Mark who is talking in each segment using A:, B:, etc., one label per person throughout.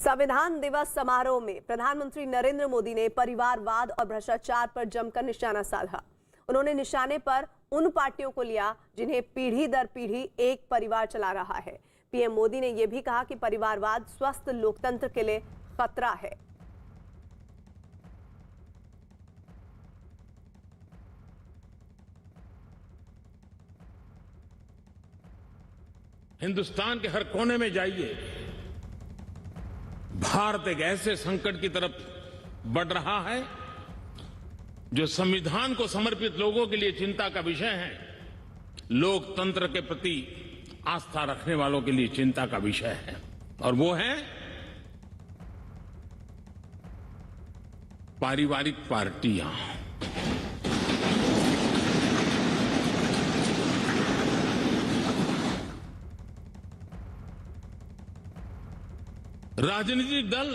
A: संविधान दिवस समारोह में प्रधानमंत्री नरेंद्र मोदी ने परिवारवाद और भ्रष्टाचार पर जमकर निशाना साधा। उन्होंने निशाने पर उन पार्टियों को लिया जिन्हें पीढ़ी दर पीढ़ी एक परिवार चला रहा है। पीएम मोदी ने यह भी कहा कि परिवारवाद स्वस्थ लोकतंत्र के लिए खतरा है।
B: हिंदुस्तान के हर कोने में जाइए, भारत एक ऐसे संकट की तरफ बढ़ रहा है जो संविधान को समर्पित लोगों के लिए चिंता का विषय है, लोकतंत्र के प्रति आस्था रखने वालों के लिए चिंता का विषय है, और वो है पारिवारिक पार्टियां। राजनीतिक दल,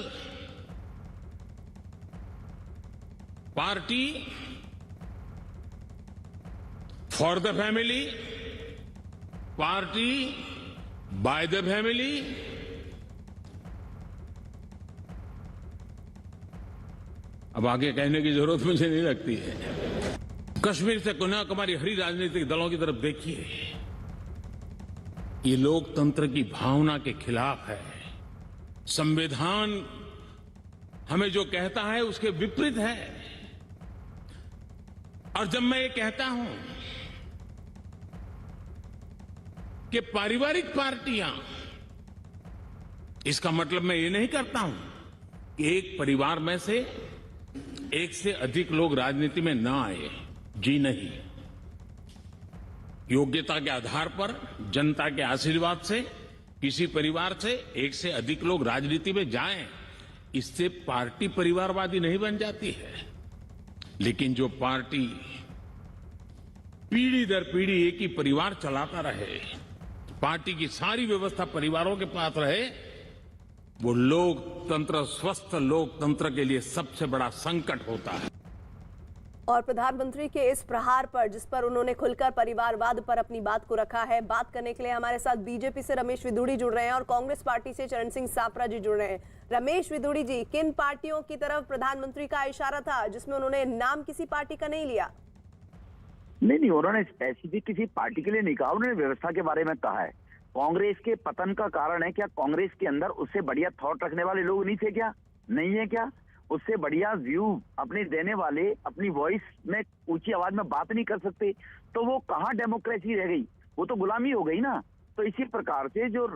B: party for the family, party by the family, अब आगे कहने की जरूरत मुझे नहीं लगती है। कश्मीर से कन्याकुमारी हरी राजनीतिक दलों की तरफ देखिए, ये लोकतंत्र की भावना के खिलाफ है। संविधान हमें जो कहता है उसके विपरीत है। और जब मैं ये कहता हूं कि पारिवारिक पार्टियां, इसका मतलब मैं ये नहीं करता हूं कि एक परिवार में से एक से अधिक लोग राजनीति में ना आए। जी नहीं, योग्यता के आधार पर, जनता के आशीर्वाद से किसी परिवार से एक से अधिक लोग राजनीति में जाएं, इससे पार्टी परिवारवादी नहीं बन जाती है। लेकिन जो पार्टी पीढ़ी दर पीढ़ी एक ही परिवार चलाता रहे, पार्टी की सारी व्यवस्था परिवारों के पास रहे, वो लोकतंत्र, स्वस्थ लोकतंत्र के लिए सबसे बड़ा संकट होता है।
A: और प्रधानमंत्री के इस प्रहार पर, जिस पर उन्होंने खुलकर परिवारवाद पर अपनी बात को रखा है, बात करने के लिए हमारे साथ बीजेपी से रमेश विधुड़ी जुड़ रहे हैं और कांग्रेस पार्टी से चरण सिंह सापरा जी जुड़ रहे हैं। रमेश विधुड़ी जी, किन पार्टियों की तरफ प्रधानमंत्री का इशारा था जिसमें उन्होंने नाम किसी पार्टी का नहीं लिया?
C: नहीं, उन्होंने स्पेसिफिक किसी पार्टी के लिए नहीं कहा, उन्होंने व्यवस्था के बारे में कहा है। कांग्रेस के पतन का कारण है क्या कांग्रेस के अंदर उससे बढ़िया थॉट रखने वाले लोग नहीं थे क्या? नहीं है क्या? उससे बढ़िया व्यू अपने देने वाले, अपनी वॉइस में ऊंची आवाज में बात नहीं कर सकते, तो वो कहाँ डेमोक्रेसी रह गई? वो तो गुलामी हो गई ना। तो इसी प्रकार से जो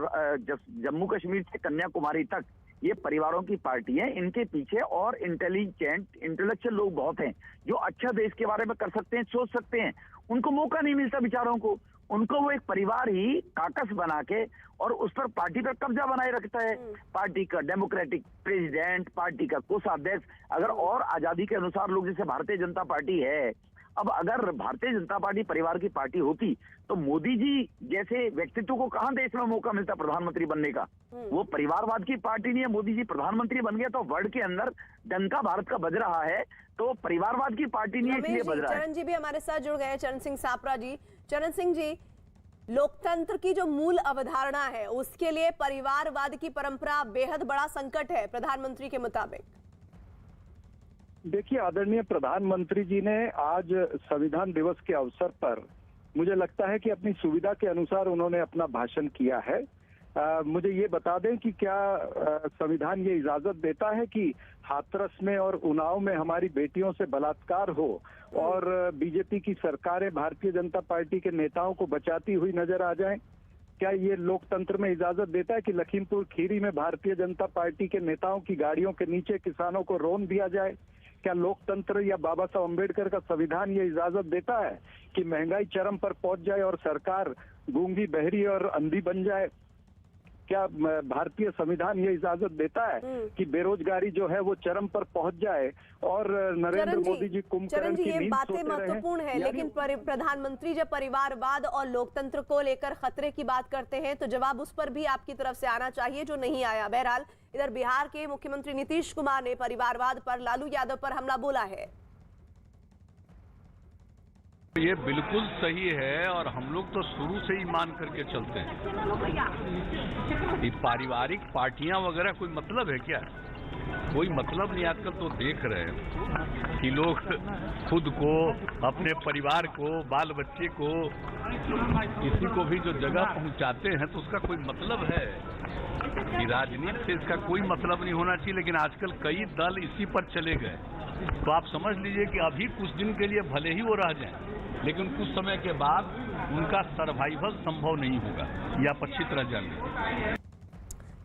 C: जम्मू कश्मीर से कन्याकुमारी तक ये परिवारों की पार्टी है, इनके पीछे और इंटेलेक्चुअल लोग बहुत हैं जो अच्छा देश के बारे में कर सकते हैं, सोच सकते हैं। उनको मौका नहीं मिलता बेचारों को। उनको वो एक परिवार ही काकस बना के और उस पर पार्टी पर कब्जा बनाए रखता है। पार्टी का डेमोक्रेटिक प्रेसिडेंट, पार्टी का कोषाध्यक्ष, अगर और आजादी के अनुसार लोग, जैसे भारतीय जनता पार्टी है, अब अगर भारतीय जनता पार्टी परिवार की पार्टी होती तो मोदी जी जैसे व्यक्तित्व को कहां देश में मौका मिलता प्रधानमंत्री बनने का? वो परिवारवाद की पार्टी नहीं है। मोदी जी प्रधानमंत्री बन गया तो वर्ल्ड के अंदर डंका भारत का बज रहा है, तो परिवारवाद की पार्टी नहीं है, इसलिए बज रहा है।
A: चरण जी भी हमारे साथ जुड़ गए हैं, चरण सिंह सापरा जी। चरण सिंह जी, लोकतंत्र की जो मूल अवधारणा है उसके लिए परिवारवाद की परंपरा बेहद बड़ा संकट है प्रधानमंत्री के मुताबिक।
D: देखिए, आदरणीय प्रधानमंत्री जी ने आज संविधान दिवस के अवसर पर, मुझे लगता है कि अपनी सुविधा के अनुसार उन्होंने अपना भाषण किया है। मुझे ये बता दें कि क्या संविधान ये इजाजत देता है कि हाथरस में और उन्नाव में हमारी बेटियों से बलात्कार हो और बीजेपी की सरकारें भारतीय जनता पार्टी के नेताओं को बचाती हुई नजर आ जाएं? क्या ये लोकतंत्र में इजाजत देता है कि लखीमपुर खीरी में भारतीय जनता पार्टी के नेताओं की गाड़ियों के नीचे किसानों को रौंद दिया जाए? क्या लोकतंत्र या बाबा साहब अम्बेडकर का संविधान ये इजाजत देता है कि महंगाई चरम पर पहुंच जाए और सरकार गूंगी, बहरी और अंधी बन जाए? क्या भारतीय संविधान ये इजाजत देता है कि बेरोजगारी जो है वो चरम पर पहुंच जाए और नरेंद्र मोदी जी कुंभकर्ण की नींद सोते रहे?
A: महत्वपूर्ण है, लेकिन प्रधानमंत्री जब परिवारवाद और लोकतंत्र को लेकर खतरे की बात करते हैं तो जवाब उस पर भी आपकी तरफ से आना चाहिए, जो नहीं आया। बहरहाल, इधर बिहार के मुख्यमंत्री नीतीश कुमार ने परिवारवाद पर लालू यादव पर हमला बोला है।
E: ये बिल्कुल सही है और हम लोग तो शुरू से ही मान करके चलते हैं। ये पारिवारिक पार्टियां वगैरह कोई मतलब है क्या? कोई मतलब नहीं। आजकल तो देख रहे हैं कि लोग खुद को, अपने परिवार को, बाल बच्चे को, किसी को भी जो जगह पहुंचाते हैं तो उसका कोई मतलब है कि राजनीति से इसका कोई मतलब नहीं होना चाहिए। लेकिन आजकल कई दल इसी पर चले गए, तो आप समझ लीजिए कि अभी कुछ दिन के लिए भले ही वो रह जाएं, लेकिन कुछ समय के बाद उनका सर्वाइवल संभव नहीं होगा, ये आप अच्छी तरह जान लीजिए।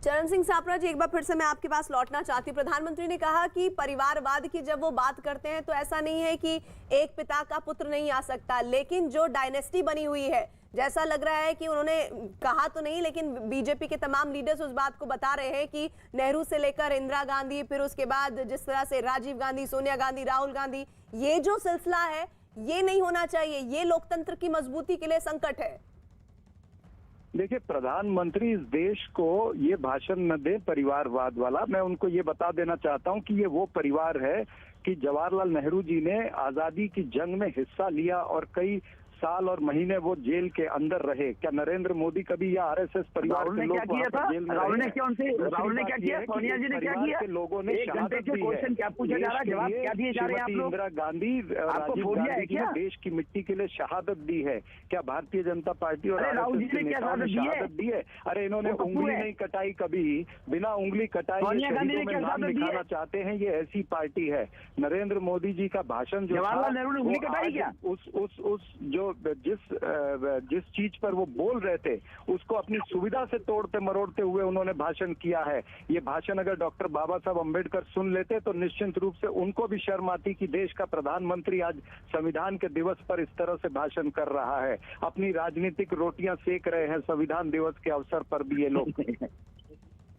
A: चरण सिंह सापरा जी, एक बार फिर से मैं आपके पास लौटना चाहती हूँ। प्रधानमंत्री ने कहा कि परिवारवाद की जब वो बात करते हैं तो ऐसा नहीं है कि एक पिता का पुत्र नहीं आ सकता, लेकिन जो डायनेस्टी बनी हुई है, जैसा लग रहा है कि उन्होंने कहा तो नहीं, लेकिन बीजेपी के तमाम लीडर्स उस बात को बता रहे हैं कि नेहरू से लेकर इंदिरा गांधी, फिर उसके बाद जिस तरह से राजीव गांधी, सोनिया गांधी, राहुल गांधी, ये जो सिलसिला है ये नहीं होना चाहिए, ये लोकतंत्र की मजबूती के लिए संकट है।
D: देखिए, प्रधानमंत्री इस देश को ये भाषण न दे परिवारवाद वाला। मैं उनको ये बता देना चाहता हूँ कि ये वो परिवार है कि जवाहरलाल नेहरू जी ने आजादी की जंग में हिस्सा लिया और कई साल और महीने वो जेल के अंदर रहे। क्या नरेंद्र मोदी कभी या आरएसएस परिवार के लोग जेल में
C: राहुल ने क्या किया? सोनिया जी ने क्या किया?
D: लोगों ने शहादत दी है।
C: क्या पूछा जा रहा है? जवाब क्या दिए जा रहे हैं आप लोग?
D: इंदिरा गांधी, राजीव गांधी जी ने देश की मिट्टी के लिए शहादत दी है। क्या भारतीय जनता पार्टी और आरएसएस के नेताओं ने शहादत दी है? अरे इन्होंने उंगली नहीं कटाई कभी, बिना उंगली कटाई शहीदों में नाम लिखाना चाहते हैं। ये ऐसी पार्टी है। नरेंद्र मोदी जी का भाषण जो
C: जवाहरलाल नेहरू ने उंगली कटाई क्या?
D: उस जो जिस चीज पर वो बोल रहे थे उसको अपनी सुविधा से तोड़ते मरोड़ते हुए उन्होंने भाषण किया है। ये भाषण अगर डॉक्टर बाबा साहब अम्बेडकर सुन लेते तो निश्चित रूप से उनको भी शर्म आती कि देश का प्रधानमंत्री आज संविधान के दिवस पर इस तरह से भाषण कर रहा है। अपनी राजनीतिक रोटियां सेक रहे हैं संविधान दिवस के अवसर पर भी ये लोग।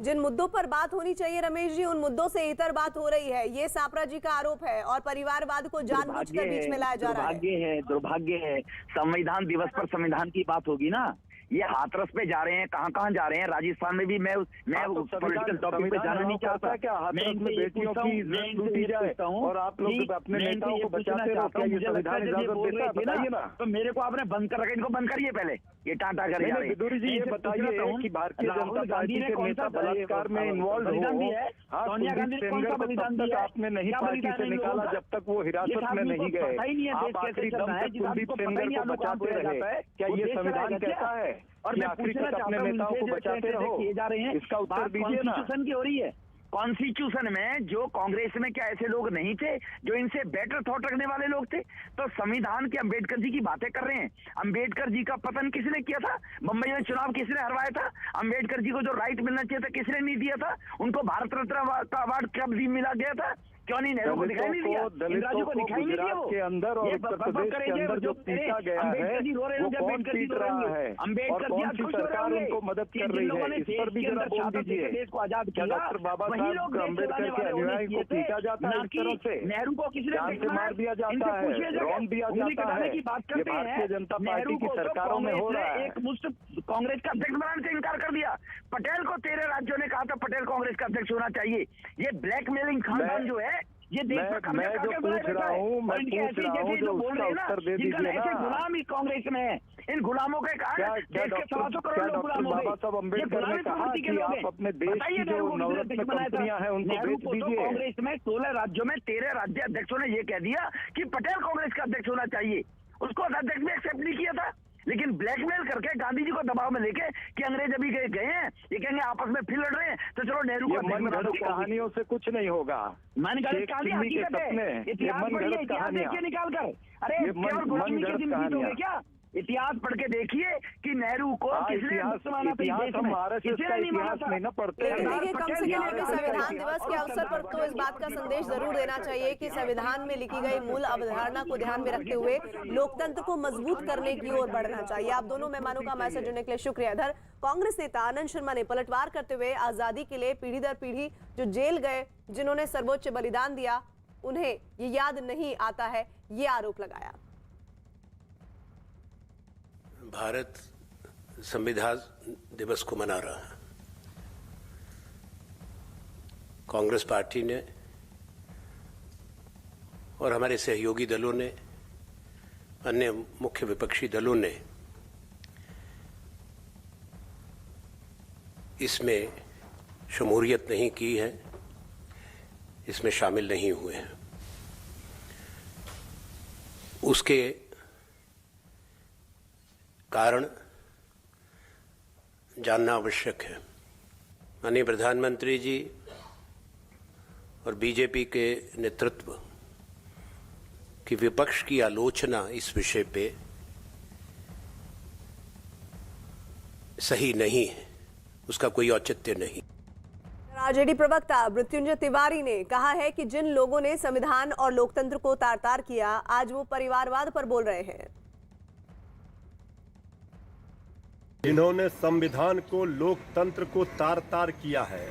A: जिन मुद्दों पर बात होनी चाहिए रमेश जी, उन मुद्दों से इतर बात हो रही है, ये सापरा जी का आरोप है और परिवारवाद को जानबूझकर बीच में लाया जा रहा है।
C: दुर्भाग्य है। संविधान दिवस पर संविधान की बात होगी ना। ये हाथरस पे जा रहे हैं, कहाँ कहाँ जा रहे हैं। राजस्थान में भी मैं पॉलिटिकल टॉपिक पे जाना नहीं चाहता।
D: क्या हाथरस में बेटियों की इज्जत लूटी जाए और आप लोग अपने नेताओं को बचाते रहो? क्या ये संविधान इजाजत देता है? बताइए ना।
C: तो मेरे को आपने बंद कर रखा, इनको बंद करिए पहले। ये टाटा कर जा रहे हैं।
D: विदुरी जी, ये बताइए कि भारतीय जनता पार्टी के नेता बलात्कार में इन्वॉल्व हो,
C: सोनिया गांधी ने कौन सा बलिदान दिया?
D: आपने नहीं पार्टी से निकाला जब तक वो हिरासत में नहीं गए। आप आखिरी दम तक कुलदीप सेंगर को बचाते रहे। क्या ये संविधान कहता है?
C: और मैं पूछना चाहता हूं,
D: नेताओं को बचाते रहो,
C: किए जा रहे हैं,
D: इसका उत्तर दीजिए ना।
C: कॉन्स्टिट्यूशन की हो रही है। कॉन्स्टिट्यूशन में जो कांग्रेस में क्या ऐसे लोग नहीं थे जो इनसे बेटर थॉट रखने वाले लोग थे? तो संविधान के अंबेडकर जी की बातें कर रहे हैं। अंबेडकर जी का पतन किसने किया था? बंबई में चुनाव किसने हरवाया था? अंबेडकर जी को जो राइट मिलना चाहिए था किसने नहीं दिया था? उनको भारत रत्न का अवार्ड कब मिला गया था? क्यों नहीं? नेहरू को दिखाई नहीं दिया, इंदिरा को दिखाई नहीं दिया।
D: के अंदर और उत्तर प्रदेश के अंदर जो पीटा गया है वो कौन पीट रहा है? और कौन सी सरकार उनको मदद कर रही है? इस पर भी जरा बोल दीजिए। क्या डॉक्टर बाबा साहब अम्बेडकर के अनुयायी को पीटा जाता है इस तरह से?
C: नेहरू को किसी
D: जान से मार दिया जाता है, रौन दिया जाता है? ये भारतीय जनता पार्टी की सरकारों में हो रहा है।
C: एक मुश्त कांग्रेस का अध्यक्ष बनाने से इनकार कर दिया। पटेल को 13 राज्यों ने कहा था पटेल कांग्रेस का अध्यक्ष होना चाहिए। ये ब्लैकमेलिंग खानदान जो है ये देश पर
D: मैं जो पूछ रहा हूँ जो उसका उत्तर दे दीजिए ना।
C: गुलाम ही कांग्रेस में है। इन गुलामों के कारण देश के 700 करोड़ लोग गुलाम हो गए।
D: बाबा साहब अम्बेडकर ने कहा कि आप अपने देश की जो नवरत्न कंपनियां हैं उनको बेच दीजिए।
C: कांग्रेस में 16 राज्यों में 13 राज्य अध्यक्षों ने ये कह दिया कि पटेल कांग्रेस का अध्यक्ष होना चाहिए। उसको अध्यक्ष में एक्सेप्ट नहीं किया था, लेकिन ब्लैकमेल करके गांधी जी को दबाव में लेके कि अंग्रेज अभी गए हैं, ये कहेंगे आपस में फिर लड़ रहे हैं तो चलो नेहरू को।
D: मनगढ़ंत कहानियों से कुछ नहीं होगा।
C: मनगढ़ंत कहानी हकीकत है। इतिहास पढ़िए, इतिहास देखिए निकाल कर। अरे केवल गुलामी की जिंदगी दोगे क्या? इतिहास पढ़ के देखिए कि नेहरू को किसने मुसलमाना पे देश में किसने नहीं माना था?
D: नहीं ना पढ़ते।
A: देखिए, कम से कम हमें संविधान दिवस के अवसर पर तो इस बात का संदेश जरूर देना चाहिए कि संविधान में लिखी गई मूल अवधारणा को ध्यान में रखते हुए लोकतंत्र को मजबूत करने की ओर बढ़ना चाहिए। आप दोनों मेहमानों का मैसेज जुड़ने के लिए शुक्रिया। इधर कांग्रेस नेता आनंद शर्मा ने पलटवार करते हुए आजादी के लिए पीढ़ी दर पीढ़ी जो जेल गए, जिन्होंने सर्वोच्च बलिदान दिया, उन्हें ये याद नहीं आता है, ये आरोप लगाया।
F: भारत संविधान दिवस को मना रहा है। कांग्रेस पार्टी ने और हमारे सहयोगी दलों ने अन्य मुख्य विपक्षी दलों ने इसमें शमूलियत नहीं की है, इसमें शामिल नहीं हुए हैं। उसके कारण जानना आवश्यक है। माननीय प्रधानमंत्री जी और बीजेपी के नेतृत्व की विपक्ष की आलोचना इस विषय पे सही नहीं है, उसका कोई औचित्य नहीं।
A: आरजेडी प्रवक्ता मृत्युंजय तिवारी ने कहा है कि जिन लोगों ने संविधान और लोकतंत्र को तार-तार किया, आज वो परिवारवाद पर बोल रहे हैं।
G: जिन्होंने संविधान को, लोकतंत्र को तार-तार किया है,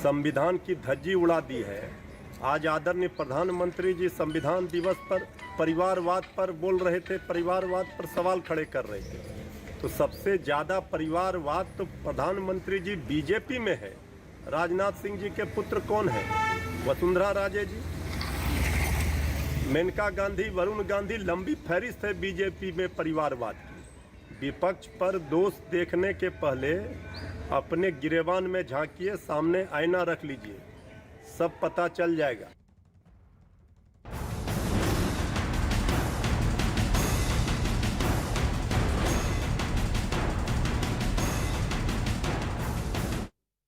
G: संविधान की धज्जी उड़ा दी है, आज आदरणीय प्रधानमंत्री जी संविधान दिवस पर परिवारवाद पर बोल रहे थे, परिवारवाद पर सवाल खड़े कर रहे थे। तो सबसे ज्यादा परिवारवाद तो प्रधानमंत्री जी बीजेपी में है। राजनाथ सिंह जी के पुत्र कौन है? वसुंधरा राजे जी, मेनका गांधी, वरुण गांधी, लंबी फहरिस्त है बीजेपी में परिवारवाद की। विपक्ष पर दोष देखने के पहले अपने गिरेबान में झांकिए, सामने आईना रख लीजिए, सब पता चल जाएगा।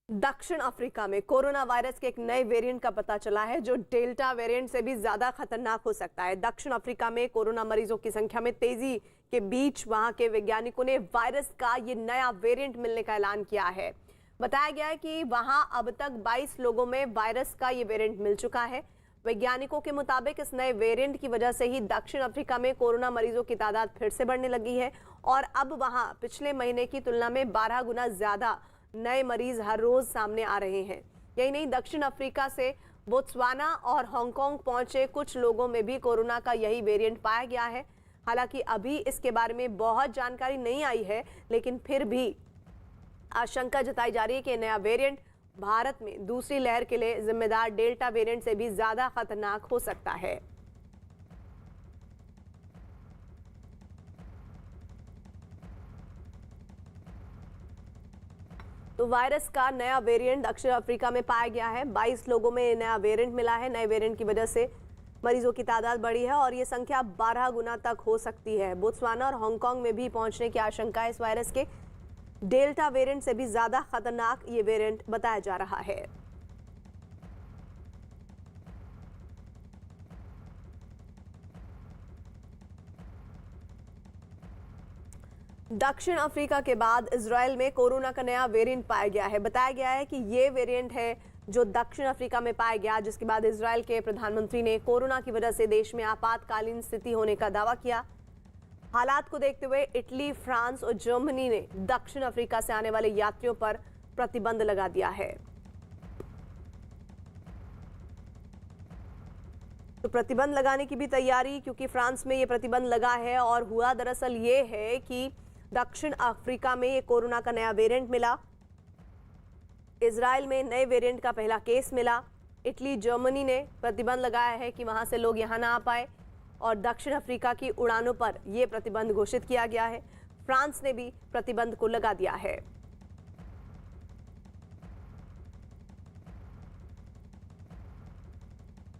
A: दक्षिण अफ्रीका में कोरोना वायरस के एक नए वेरिएंट का पता चला है जो डेल्टा वेरिएंट से भी ज्यादा खतरनाक हो सकता है। दक्षिण अफ्रीका में कोरोना मरीजों की संख्या में तेजी के बीच वहां के वैज्ञानिकों ने वायरस का ये नया वेरिएंट मिलने का ऐलान किया है। बताया गया है कि वहां अब तक 22 लोगों में वायरस का ये वेरिएंट मिल चुका है। वैज्ञानिकों के मुताबिक इस नए वेरिएंट की वजह से ही दक्षिण अफ्रीका में कोरोना मरीजों की तादाद फिर से बढ़ने लगी है और अब वहां पिछले महीने की तुलना में 12 गुना ज्यादा नए मरीज हर रोज सामने आ रहे हैं। यही नहीं, दक्षिण अफ्रीका से बोत्सवाना और हांगकांग पहुंचे कुछ लोगों में भी कोरोना का यही वेरिएंट पाया गया है। हालांकि अभी इसके बारे में बहुत जानकारी नहीं आई है, लेकिन फिर भी आशंका जताई जा रही है कि नया वेरिएंट भारत में दूसरी लहर के लिए जिम्मेदार डेल्टा वेरिएंट से भी ज्यादा खतरनाक हो सकता है। तो वायरस का नया वेरिएंट दक्षिण अफ्रीका में पाया गया है। 22 लोगों में नया वेरिएंट मिला है। नए वेरिएंट की वजह से मरीजों की तादाद बढ़ी है और ये संख्या 12 गुना तक हो सकती है। बोत्सवाना और हांगकांग में भी पहुंचने की आशंका है। इस वायरस के डेल्टा वेरिएंट से भी ज्यादा खतरनाक ये वेरिएंट बताया जा रहा है। दक्षिण अफ्रीका के बाद इजराइल में कोरोना का नया वेरिएंट पाया गया है। बताया गया है कि ये वेरिएंट है जो दक्षिण अफ्रीका में पाया गया, जिसके बाद इजराइल के प्रधानमंत्री ने कोरोना की वजह से देश में आपातकालीन स्थिति होने का दावा किया। हालात को देखते हुए इटली, फ्रांस और जर्मनी ने दक्षिण अफ्रीका से आने वाले यात्रियों पर प्रतिबंध लगा दिया है। तो प्रतिबंध लगाने की भी तैयारी, क्योंकि फ्रांस में ये प्रतिबंध लगा है और हुआ दरअसल ये है कि दक्षिण अफ्रीका में ये कोरोना का नया वेरिएंट मिला। इजराइल में नए वेरिएंट का पहला केस मिला। इटली, जर्मनी ने प्रतिबंध लगाया है कि वहां से लोग यहां ना आ पाए और दक्षिण अफ्रीका की उड़ानों पर यह प्रतिबंध घोषित किया गया है। फ्रांस ने भी प्रतिबंध को लगा दिया है।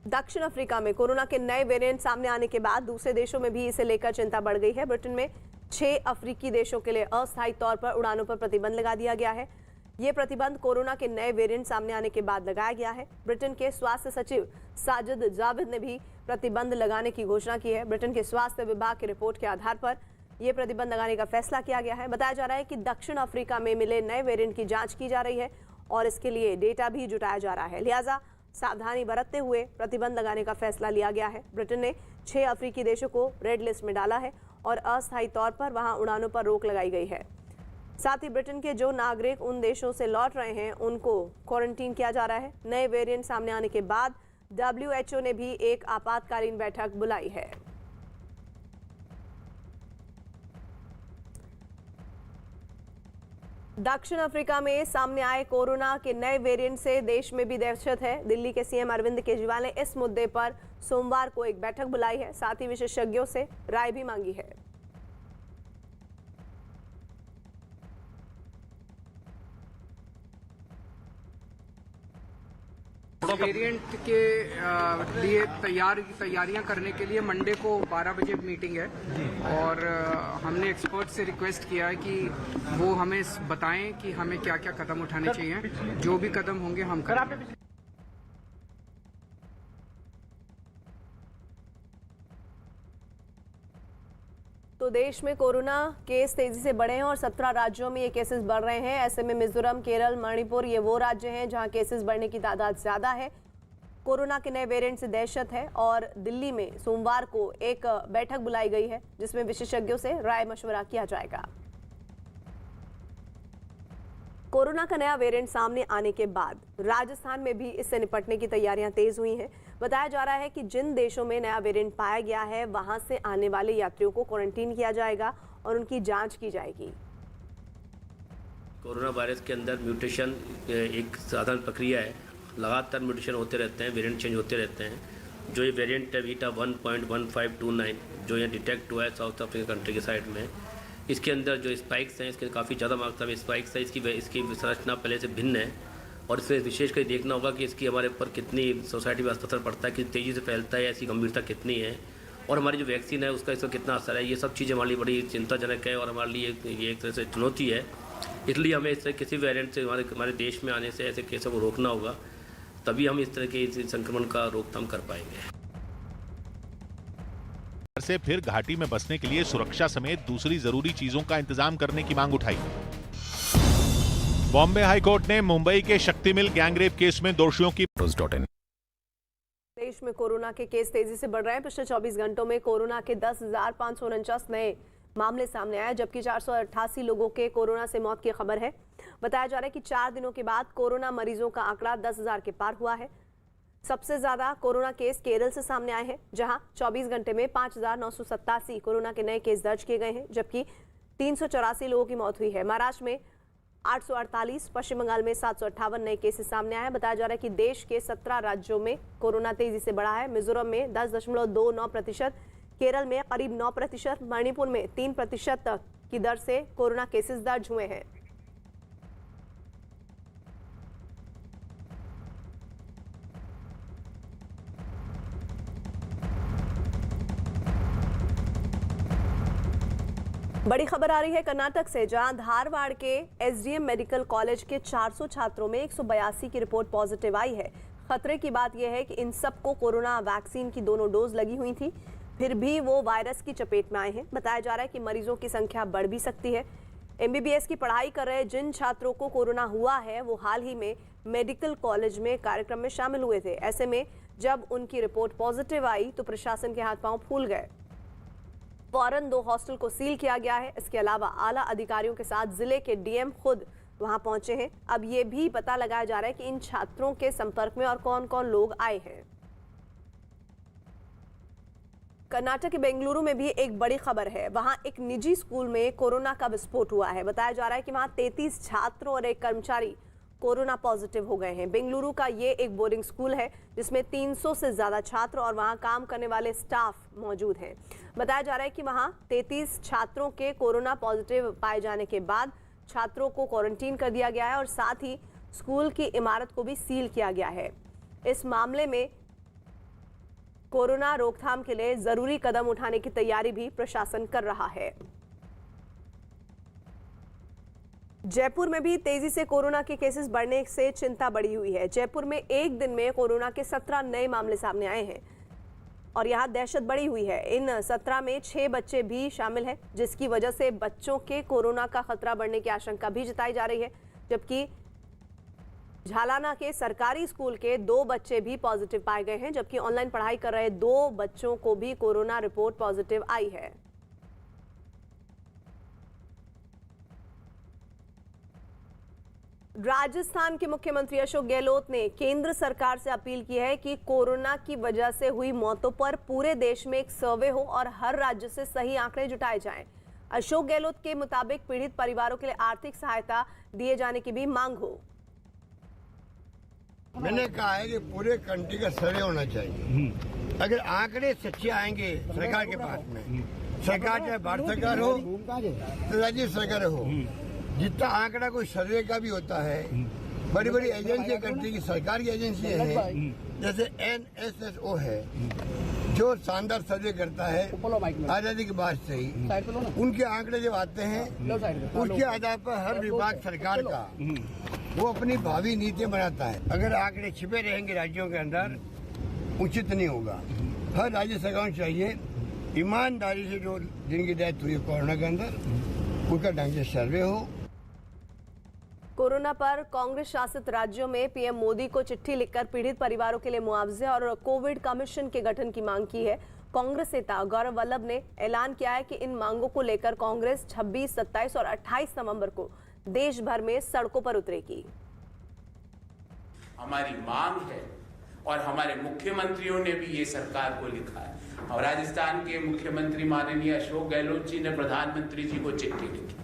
A: दक्षिण अफ्रीका में कोरोना के नए वेरिएंट सामने आने के बाद दूसरे देशों में भी इसे लेकर चिंता बढ़ गई है। ब्रिटेन में 6 अफ्रीकी देशों के लिए अस्थायी तौर पर उड़ानों पर प्रतिबंध लगा दिया गया है। यह प्रतिबंध कोरोना के नए वेरिएंट सामने आने के बाद लगाया गया है। ब्रिटेन के स्वास्थ्य सचिव साजिद जाविद ने भी प्रतिबंध लगाने की घोषणा की है। ब्रिटेन के स्वास्थ्य विभाग की रिपोर्ट के आधार पर यह प्रतिबंध लगाने का फैसला किया गया है। बताया जा रहा है कि दक्षिण अफ्रीका में मिले नए वेरिएंट की जांच की जा रही है और इसके लिए डेटा भी जुटाया जा रहा है। लिहाजा सावधानी बरतते हुए प्रतिबंध लगाने का फैसला लिया गया है। ब्रिटेन ने 6 अफ्रीकी देशों को रेड लिस्ट में डाला है और अस्थायी तौर पर वहां उड़ानों पर रोक लगाई गई है। साथ ही ब्रिटेन के जो नागरिक उन देशों से लौट रहे हैं उनको क्वारंटीन किया जा रहा है। नए वेरिएंट सामने आने के बाद WHO ने भी एक आपातकालीन बैठक बुलाई है। दक्षिण अफ्रीका में सामने आए कोरोना के नए वेरिएंट से देश में भी दहशत है। दिल्ली के सीएम अरविंद केजरीवाल ने इस मुद्दे पर सोमवार को एक बैठक बुलाई है, साथ ही विशेषज्ञों से राय भी मांगी है।
H: वेरिएंट के लिए तैयारियां करने के लिए मंडे को 12 बजे मीटिंग है और हमने एक्सपर्ट से रिक्वेस्ट किया है कि वो हमें बताएं कि हमें क्या क्या कदम उठाने चाहिए। जो भी कदम होंगे हम करेंगे।
A: तो देश में कोरोना केस तेजी से बढ़े हैं और 17 राज्यों में ये केसेस बढ़ रहे हैं। ऐसे में मिजोरम, केरल, मणिपुर ये वो राज्य हैं जहां केसेस बढ़ने की तादाद ज्यादा है। कोरोना के नए वेरिएंट से दहशत है और दिल्ली में सोमवार को एक बैठक बुलाई गई है जिसमें विशेषज्ञों से राय मशवरा किया जाएगा। कोरोना का नया वेरिएंट सामने आने के बाद राजस्थान में भी इससे निपटने की तैयारियां तेज हुई हैं। बताया जा रहा है कि जिन देशों में नया वेरिएंट पाया गया है वहां से आने वाले यात्रियों को क्वारंटीन किया जाएगा और उनकी जांच की जाएगी।
F: कोरोना वायरस के अंदर म्यूटेशन एक साधारण प्रक्रिया है। लगातार म्यूटेशन होते रहते हैं, वेरिएंट चेंज होते रहते हैं। जो ये वेरिएंट है बीटा 1.1529 जो ये डिटेक्ट हुआ है साउथ अफ्रीका कंट्री के साइड में, इसके अंदर जो स्पाइक्स हैं इसके काफ़ी ज़्यादा मात्रा में स्पाइक्स है। इसकी संरचना पहले से भिन्न है और इसमें विशेषकर देखना होगा कि इसकी हमारे ऊपर कितनी सोसाइटी में असर पड़ता है, कितनी तेज़ी से फैलता है, ऐसी गंभीरता कितनी है और हमारी जो वैक्सीन है उसका इसका कितना असर है। ये सब चीज़ें हमारे लिए बड़ी चिंताजनक है और हमारे लिए ये एक तरह से चुनौती है। इसलिए हमें इससे किसी वेरिएंट से हमारे देश में आने से ऐसे केसों को रोकना होगा, तभी हम इस तरह के संक्रमण का रोकथाम कर पाएंगे।
I: से फिर घाटी में बसने के लिए सुरक्षा समेत दूसरी जरूरी चीजों का इंतजाम करने की मांग उठाई। बॉम्बे हाईकोर्ट ने मुंबई के शक्ति मिल गैंगरेप केस में दोषियों की
A: देश में कोरोना के केस तेजी से बढ़ रहे हैं। पिछले 24 घंटों में कोरोना के 10,549 नए मामले सामने आए, जबकि 488 लोगों के कोरोना से मौत की खबर है। बताया जा रहा है कि 4 दिनों के बाद कोरोना मरीजों का आंकड़ा 10,000 के पार हुआ है। सबसे ज्यादा कोरोना केस केरल से सामने आए हैं, जहां 24 घंटे में 5,987 कोरोना के नए केस दर्ज किए गए हैं, जबकि 384 लोगों की मौत हुई है। महाराष्ट्र में 848, पश्चिम बंगाल में 758 नए केसेस सामने आए हैं। बताया जा रहा है कि देश के 17 राज्यों में कोरोना तेजी से बढ़ा है। मिजोरम में 10.29%, केरल में करीब 9%, मणिपुर में 3% की दर से कोरोना केसेस दर्ज हुए हैं। बड़ी खबर आ रही है कर्नाटक से, जहां धारवाड़ के एसडीएम मेडिकल कॉलेज के 400 छात्रों में 182 की रिपोर्ट पॉजिटिव आई है। खतरे की बात यह है कि इन सबको कोरोना वैक्सीन की दोनों डोज लगी हुई थी, फिर भी वो वायरस की चपेट में आए हैं। बताया जा रहा है कि मरीजों की संख्या बढ़ भी सकती है। एमबीबीएस की पढ़ाई कर रहे जिन छात्रों को कोरोना हुआ है वो हाल ही में मेडिकल कॉलेज में कार्यक्रम में शामिल हुए थे। ऐसे में जब उनकी रिपोर्ट पॉजिटिव आई तो प्रशासन के हाथ पांव फूल गए। फौरन 2 हॉस्टल को सील किया गया है। इसके अलावा आला अधिकारियों के साथ जिले के डीएम खुद वहां पहुंचे हैं। अब ये भी पता लगाया जा रहा है कि इन छात्रों के संपर्क में और कौन कौन लोग आए हैं। कर्नाटक के बेंगलुरु में भी एक बड़ी खबर है। वहां एक निजी स्कूल में कोरोना का विस्फोट हुआ है। बताया जा रहा है कि वहां 33 छात्र और एक कर्मचारी कोरोना पॉजिटिव हो गए हैं। बेंगलुरु का ये एक बोर्डिंग स्कूल है जिसमें 300 से ज्यादा छात्र और वहां काम करने वाले स्टाफ मौजूद हैं। बताया जा रहा है कि वहां 33 छात्रों के कोरोना पॉजिटिव पाए जाने के बाद छात्रों को क्वारंटीन कर दिया गया है और साथ ही स्कूल की इमारत को भी सील किया गया है। इस मामले में कोरोना रोकथाम के लिए जरूरी कदम उठाने की तैयारी भी प्रशासन कर रहा है। जयपुर में भी तेजी से कोरोना के केसेस बढ़ने से चिंता बढ़ी हुई है। जयपुर में एक दिन में कोरोना के 17 नए मामले सामने आए हैं और यहां दहशत बढ़ी हुई है। इन 17 में 6 बच्चे भी शामिल हैं, जिसकी वजह से बच्चों के कोरोना का खतरा बढ़ने की आशंका भी जताई जा रही है। जबकि झालाना के सरकारी स्कूल के 2 बच्चे भी पॉजिटिव पाए गए हैं, जबकि ऑनलाइन पढ़ाई कर रहे 2 बच्चों को भी कोरोना रिपोर्ट पॉजिटिव आई है। राजस्थान के मुख्यमंत्री अशोक गहलोत ने केंद्र सरकार से अपील की है कि कोरोना की वजह से हुई मौतों पर पूरे देश में एक सर्वे हो और हर राज्य से सही आंकड़े जुटाए जाएं। अशोक गहलोत के मुताबिक पीड़ित परिवारों के लिए आर्थिक सहायता दिए जाने की भी मांग हो।
J: मैंने कहा है कि पूरे कंट्री का सर्वे होना चाहिए। अगर आंकड़े सच्चे आएंगे सरकार के पास में, सरकार चाहे भारत सरकार हो तो राज्य सरकार हो, जितना आंकड़ा कोई सर्वे का भी होता है, बड़ी बड़ी एजेंसी कंट्री की सरकार की एजेंसी है, जैसे NSSO है जो शानदार सर्वे करता है आजादी के बाद से ही, उनके आंकड़े जब आते हैं उसके आधार पर हर विभाग सरकार का वो अपनी भावी नीतियां बनाता है। अगर आंकड़े छिपे रहेंगे राज्यों के अंदर उचित नहीं होगा। हर राज्य सरकार को चाहिए ईमानदारी से जो जिनकी डेथ हुई कोरोना के अंदर उसका ढंग से सर्वे हो।
A: कोरोना पर कांग्रेस शासित राज्यों में पीएम मोदी को चिट्ठी लिखकर पीड़ित परिवारों के लिए मुआवजे और कोविड कमीशन के गठन की मांग की है। कांग्रेस नेता गौरव वल्लभ ने ऐलान किया है कि इन मांगों को लेकर कांग्रेस 26, 27 और 28 नवंबर को देश भर में सड़कों पर उतरेगी।
K: हमारी मांग है और हमारे मुख्यमंत्रियों ने भी ये सरकार को लिखा है, और राजस्थान के मुख्यमंत्री माननीय अशोक गहलोत जी ने प्रधानमंत्री जी को चिट्ठी लिखी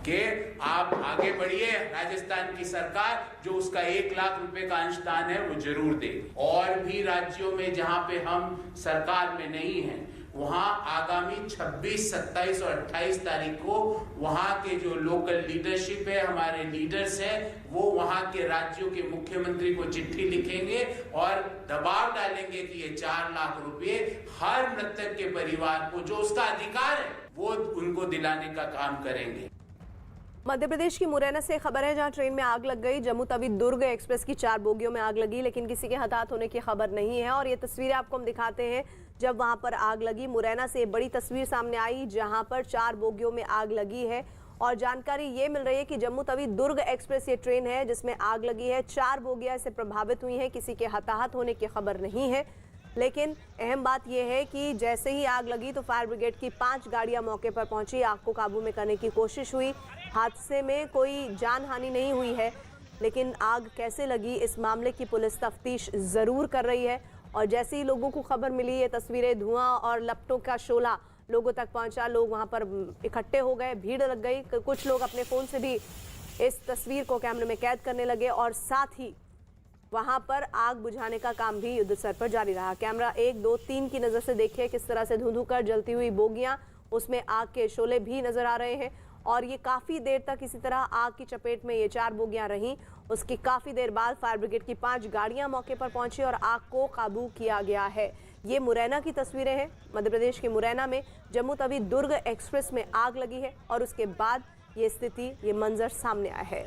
K: कि आप आगे बढ़िए, राजस्थान की सरकार जो उसका 1 लाख रुपए का अंशदान है वो जरूर दे। और भी राज्यों में जहां पे हम सरकार में नहीं हैं, वहां आगामी 26, 27 और 28 तारीख को वहां के जो लोकल लीडरशिप है, हमारे लीडर्स हैं, वो वहां के राज्यों के मुख्यमंत्री को चिट्ठी लिखेंगे और दबाव डालेंगे कि ये 4 लाख रुपए हर मृतक के परिवार को जो उसका अधिकार है वो उनको दिलाने का काम करेंगे।
A: मध्य प्रदेश की मुरैना से खबर है, जहां ट्रेन में आग लग गई। जम्मू तवी दुर्ग एक्सप्रेस की 4 बोगियों में आग लगी, लेकिन किसी के हताहत होने की खबर नहीं है। और ये तस्वीरें आपको हम दिखाते हैं जब वहां पर आग लगी। मुरैना से बड़ी तस्वीर सामने आई जहां पर 4 बोगियों में आग लगी है और जानकारी ये मिल रही है कि जम्मू तवी दुर्ग एक्सप्रेस ये ट्रेन है जिसमें आग लगी है। 4 बोगियां इससे प्रभावित हुई हैं, किसी के हताहत होने की खबर नहीं है। लेकिन अहम बात यह है कि जैसे ही आग लगी तो फायर ब्रिगेड की 5 गाड़ियां मौके पर पहुंची, आग को काबू में करने की कोशिश हुई। हादसे में कोई जान हानि नहीं हुई है, लेकिन आग कैसे लगी इस मामले की पुलिस तफ्तीश जरूर कर रही है। और जैसे ही लोगों को खबर मिली, ये तस्वीरें धुआं और लपटों का शोला लोगों तक पहुंचा, लोग वहां पर इकट्ठे हो गए, भीड़ लग गई। कुछ लोग अपने फ़ोन से भी इस तस्वीर को कैमरे में कैद करने लगे और साथ ही वहां पर आग बुझाने का काम भी युद्ध स्तर पर जारी रहा। कैमरा 1, 2, 3 की नज़र से देखिए किस तरह से धुंधु कर जलती हुई बोगियां, उसमें आग के शोले भी नजर आ रहे हैं। और ये काफ़ी देर तक इसी तरह आग की चपेट में ये 4 बोगियां रहीं। उसकी काफ़ी देर बाद फायर ब्रिगेड की 5 गाड़ियां मौके पर पहुंची और आग को काबू किया गया है। ये मुरैना की तस्वीरें हैं। मध्य प्रदेश के मुरैना में जम्मू तवी दुर्ग एक्सप्रेस में आग लगी है और उसके बाद ये स्थिति, ये मंजर सामने आया है।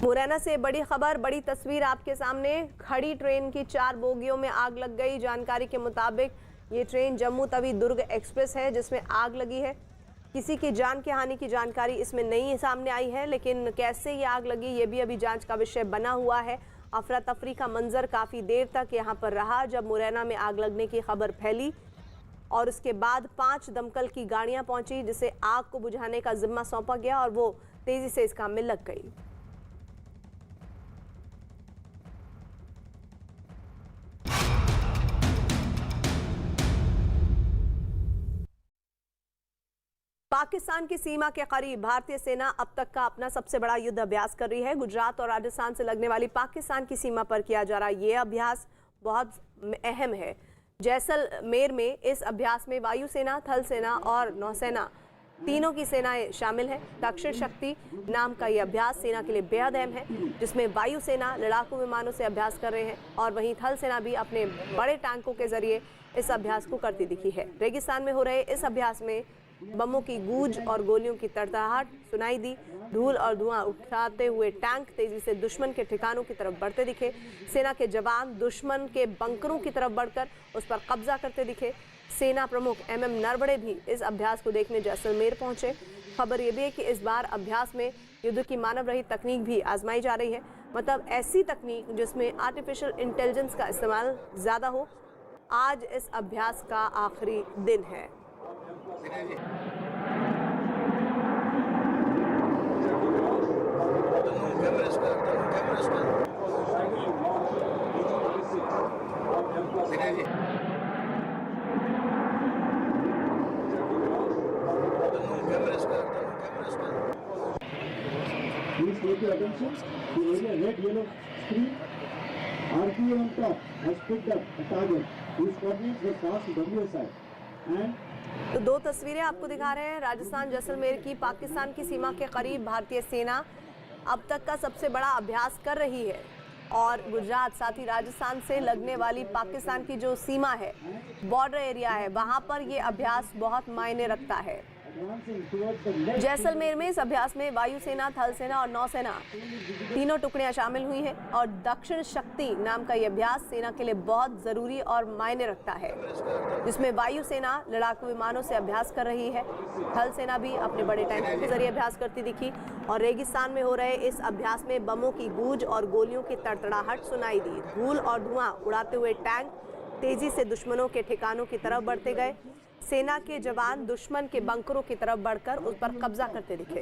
A: मुरैना से बड़ी खबर, बड़ी तस्वीर आपके सामने। खड़ी ट्रेन की 4 बोगियों में आग लग गई। जानकारी के मुताबिक ये ट्रेन जम्मू तवी दुर्ग एक्सप्रेस है जिसमें आग लगी है। किसी की जान की हानि की जानकारी इसमें नहीं सामने आई है, लेकिन कैसे ये आग लगी ये भी अभी जांच का विषय बना हुआ है। अफरा तफरी का मंजर काफ़ी देर तक यहाँ पर रहा जब मुरैना में आग लगने की खबर फैली और उसके बाद 5 दमकल की गाड़ियाँ पहुँची जिसे आग को बुझाने का जिम्मा सौंपा गया और वो तेज़ी से इस काम में लग गई। पाकिस्तान की सीमा के करीब भारतीय सेना अब तक का अपना सबसे बड़ा युद्ध अभ्यास कर रही है। गुजरात और राजस्थान से लगने वाली पाकिस्तान की सीमा पर किया जा रहा ये अभ्यास बहुत अहम है। जैसलमेर में इस अभ्यास में वायुसेना, थल सेना और नौसेना तीनों की सेनाएं शामिल हैं। दक्षिण शक्ति नाम का ये अभ्यास सेना के लिए बेहद अहम है, जिसमें वायुसेना लड़ाकू विमानों से अभ्यास कर रहे हैं और वहीं थल सेना भी अपने बड़े टैंकों के जरिए इस अभ्यास को करती दिखी है। रेगिस्तान में हो रहे इस अभ्यास में बमों की गूंज और गोलियों की तड़तड़ाहट सुनाई दी। धूल और धुआं उठाते हुए टैंक तेजी से दुश्मन के ठिकानों की तरफ बढ़ते दिखे। सेना के जवान दुश्मन के बंकरों की तरफ बढ़कर उस पर कब्जा करते दिखे। सेना प्रमुख MM नरवणे भी इस अभ्यास को देखने जैसलमेर पहुंचे। खबर यह भी है कि इस बार अभ्यास में युद्ध की मानव रहित तकनीक भी आजमाई जा रही है, मतलब ऐसी तकनीक जिसमें आर्टिफिशियल इंटेलिजेंस का इस्तेमाल ज़्यादा हो। आज इस अभ्यास का आखिरी दिन है।
L: Please take your attention. The area red yellow screen. RPA on top has picked up a target whose coordinates were passed to WSI and
A: तो दो तस्वीरें आपको दिखा रहे हैं राजस्थान जैसलमेर की। पाकिस्तान की सीमा के करीब भारतीय सेना अब तक का सबसे बड़ा अभ्यास कर रही है और गुजरात साथ ही राजस्थान से लगने वाली पाकिस्तान की जो सीमा है, बॉर्डर एरिया है, वहां पर ये अभ्यास बहुत मायने रखता है। जैसलमेर में इस अभ्यास में वायुसेना, थल सेना और नौसेना तीनों टुकड़ियां शामिल हुई हैं और दक्षिण शक्ति नाम का ये अभ्यास सेना के लिए बहुत जरूरी और मायने रखता है, जिसमें वायुसेना लड़ाकू विमानों से अभ्यास कर रही है, थल सेना भी अपने बड़े टैंकों के जरिए अभ्यास करती दिखी और रेगिस्तान में हो रहे इस अभ्यास में बमों की गूंज और गोलियों की तड़तड़ाहट सुनाई दी। धूल और धुआं उड़ाते हुए टैंक तेजी से दुश्मनों के ठिकानों की तरफ बढ़ते गए। सेना के जवान दुश्मन के बंकरों की तरफ बढ़कर उस पर कब्जा करते दिखे।